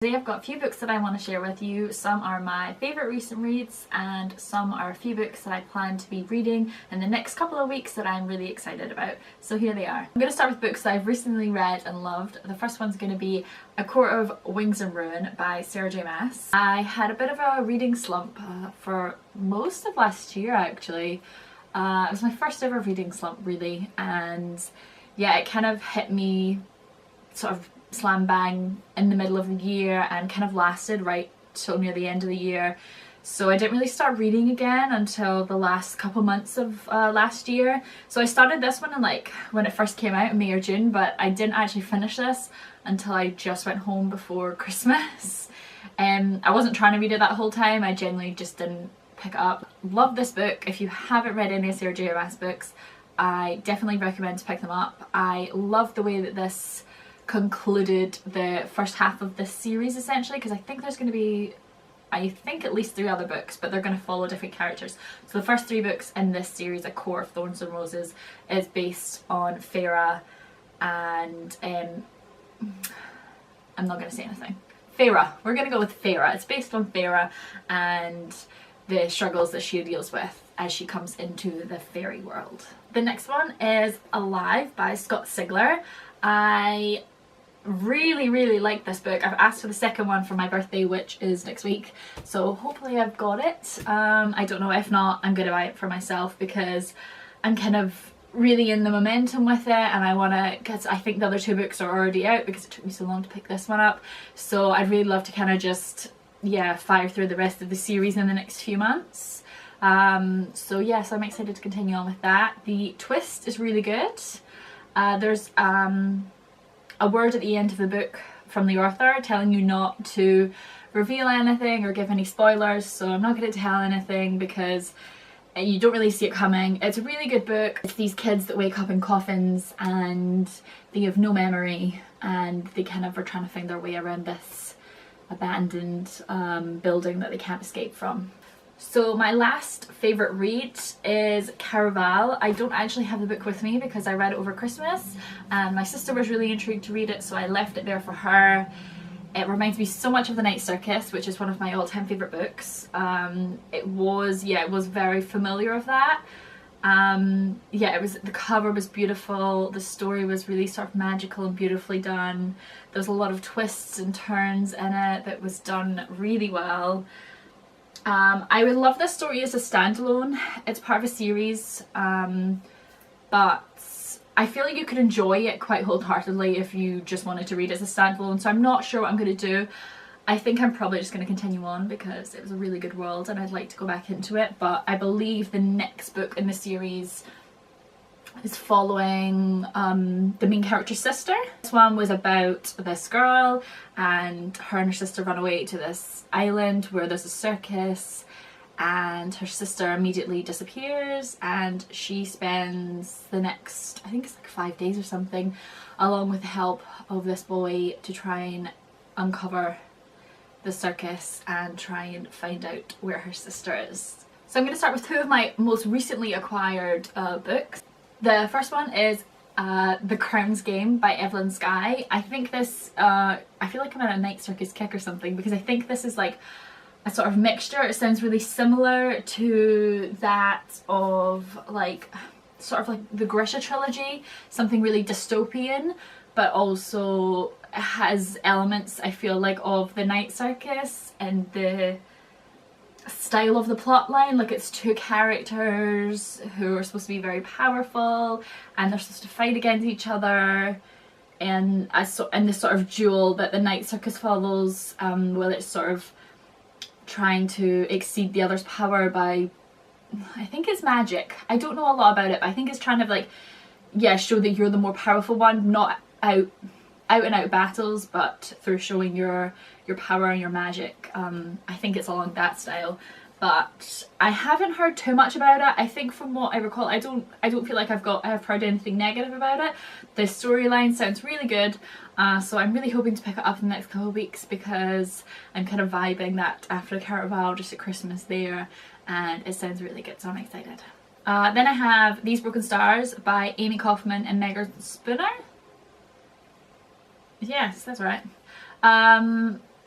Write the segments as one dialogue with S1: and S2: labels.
S1: Today I've got a few books that I want to share with you. Some are my favourite recent reads and some are a few books that I plan to be reading in the next couple of weeks that I'm really excited about. So here they are. I'm going to start with books that I've recently read and loved. The first one's going to be A Court of Wings and Ruin by Sarah J Maas. I had a bit of a reading slump for most of last year actually. It was my first ever reading slump really, and yeah, it kind of hit me sort of slam bang in the middle of the year and kind of lasted right till near the end of the year. So I didn't really start reading again until the last couple months of last year. So I started this one in like when it first came out in May or June, but I didn't actually finish this until I just went home before Christmas. I wasn't trying to read it that whole time, I genuinely just didn't pick it up. Love this book. If you haven't read any of Sarah J Maas books, I definitely recommend to pick them up. I love the way that this concluded the first half of this series essentially, because I think there's going to be, I think, at least 3 other books, but they're going to follow different characters. So the first 3 books in this series, A Court of Thorns and Roses, is based on Feyre and I'm not going to say anything. Feyre. We're going to go with Feyre. It's based on Feyre and the struggles that she deals with as she comes into the fairy world. The next one is Alive by Scott Sigler. I really like this book. I've asked for the second one for my birthday, which is next week, so hopefully I've got it. I don't know, if not I'm gonna buy it for myself because I'm kind of really in the momentum with it, and I want to, because I think the other 2 books are already out because it took me so long to pick this one up, so I'd really love to kind of just fire through the rest of the series in the next few months. So yes, I'm excited to continue on with that. The twist is really good. There's a word at the end of the book from the author telling you not to reveal anything or give any spoilers, so I'm not going to tell anything because you don't really see it coming. It's a really good book. It's these kids that wake up in coffins and they have no memory, and they kind of are trying to find their way around this abandoned building that they can't escape from. So my last favourite read is Caraval. I don't actually have the book with me because I read it over Christmas and my sister was really intrigued to read it, so I left it there for her. It reminds me so much of The Night Circus, which is one of my all-time favourite books. It was very familiar of that. The cover was beautiful, the story was really sort of magical and beautifully done. There was a lot of twists and turns in it that was done really well. I would love this story as a standalone. It's part of a series, but I feel like you could enjoy it quite wholeheartedly if you just wanted to read it as a standalone, so I'm not sure what I'm going to do. I think I'm probably just going to continue on because it was a really good world and I'd like to go back into it, but I believe the next book in the series is following the main character's sister. This one was about this girl and her sister run away to this island where there's a circus, and her sister immediately disappears and she spends the next, I think it's like 5 days or something, along with the help of this boy to try and uncover the circus and try and find out where her sister is. So I'm going to start with 2 of my most recently acquired books. The first one is The Crown's Game by Evelyn Skye. I think this, I feel like I'm on a Night Circus kick or something because I think this is like a sort of mixture. It sounds really similar to that of like sort of like the Grisha trilogy, something really dystopian, but also has elements, I feel like, of the Night Circus and the style of the plot line. Like, it's 2 characters who are supposed to be very powerful and they're supposed to fight against each other, and this sort of duel that the Night Circus follows, where it's sort of trying to exceed the other's power by, I think it's magic. I don't know a lot about it, but I think it's trying to like, show that you're the more powerful one, not out and out battles, but through showing your power and your magic. I think it's along that style, but I haven't heard too much about it. I think from what I recall, I don't feel like I've heard anything negative about it. The storyline sounds really good, so I'm really hoping to pick it up in the next couple of weeks because I'm kind of vibing that after Caraval, just at Christmas there, and it sounds really good, so I'm excited. Then I have These Broken Stars by Amy Kaufman and Megan Spooner. Yes, that's right.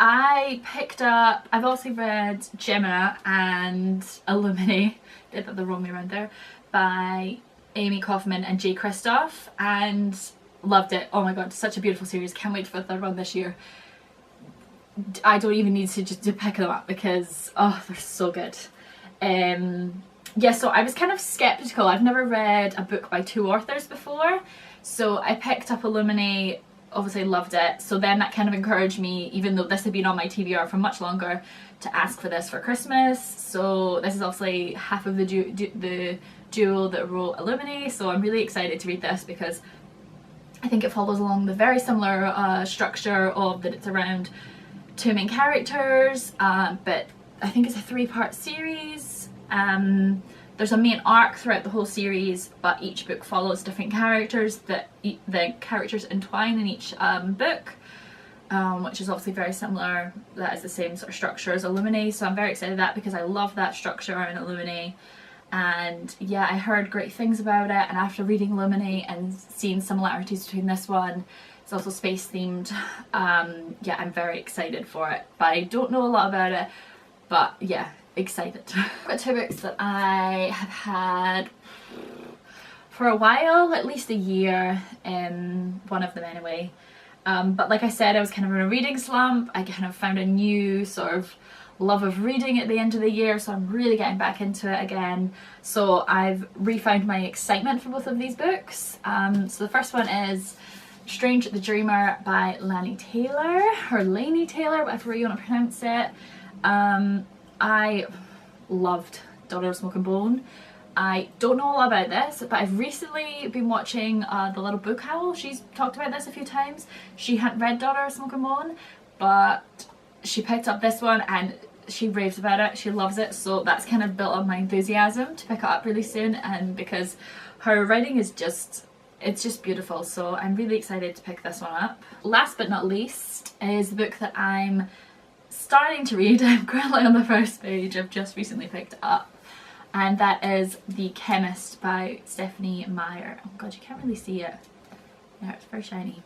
S1: I picked up, I've also read Gemma and Illumine, did that the wrong way around there, by Amy Kaufman and Jay Kristoff, and loved it. Oh my god, such a beautiful series. Can't wait for the third one this year. I don't even need to pick them up because, oh, they're so good. Yeah, so I was kind of skeptical. I've never read a book by two authors before, so I picked up Illumine, obviously loved it, so then that kind of encouraged me, even though this had been on my TBR for much longer, to ask for this for Christmas. So this is obviously half of the duo that wrote Illumine, so I'm really excited to read this because I think it follows along the very similar structure of that it's around two main characters, but I think it's a three-part series. There's a main arc throughout the whole series, but each book follows different characters that the characters entwine in each book, which is obviously very similar. That is the same sort of structure as Illumine, so I'm very excited that because I love that structure in Illumine. And yeah, I heard great things about it, and after reading Illumine and seeing similarities between this one, it's also space themed, yeah, I'm very excited for it, but I don't know a lot about it, but yeah, excited. I've got two books that I have had for a while, at least a year, one of them anyway, but like I said, I was kind of in a reading slump. I kind of found a new sort of love of reading at the end of the year, so I'm really getting back into it again. So I've refound my excitement for both of these books. So the first one is Strange the Dreamer by Laini Taylor, or Laini Taylor, whatever you want to pronounce it. I loved Daughter of Smoke and Bone. I don't know a lot about this, but I've recently been watching The Little Book Owl. She's talked about this a few times. She hadn't read Daughter of Smoke and Bone, but she picked up this one and she raves about it. She loves it, so that's kind of built up my enthusiasm to pick it up really soon, and because her writing is just, it's just beautiful, so I'm really excited to pick this one up. Last but not least is the book that I'm starting to read. I'm currently on the first page. I've just recently picked it up, and that is The Chemist by Stephanie Meyer. Oh god, you can't really see it. Yeah, it's very shiny.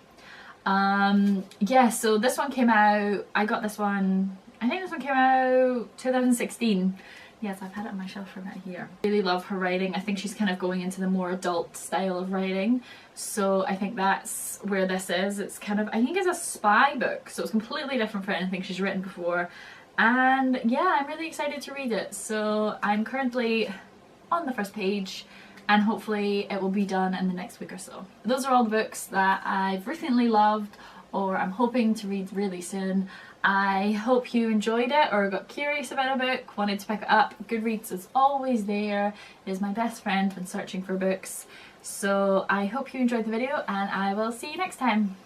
S1: Yeah, so this one came out, I got this one, I think this one came out 2016. Yes, I've had it on my shelf for about a year. I really love her writing. I think she's kind of going into the more adult style of writing, so I think that's where this is. It's kind of, I think it's a spy book, so it's completely different from anything she's written before, and yeah, I'm really excited to read it. So I'm currently on the first page, and hopefully it will be done in the next week or so. Those are all the books that I've recently loved or I'm hoping to read really soon. I hope you enjoyed it or got curious about a book, wanted to pick it up. Goodreads is always there. It is my best friend when searching for books. So I hope you enjoyed the video, and I will see you next time.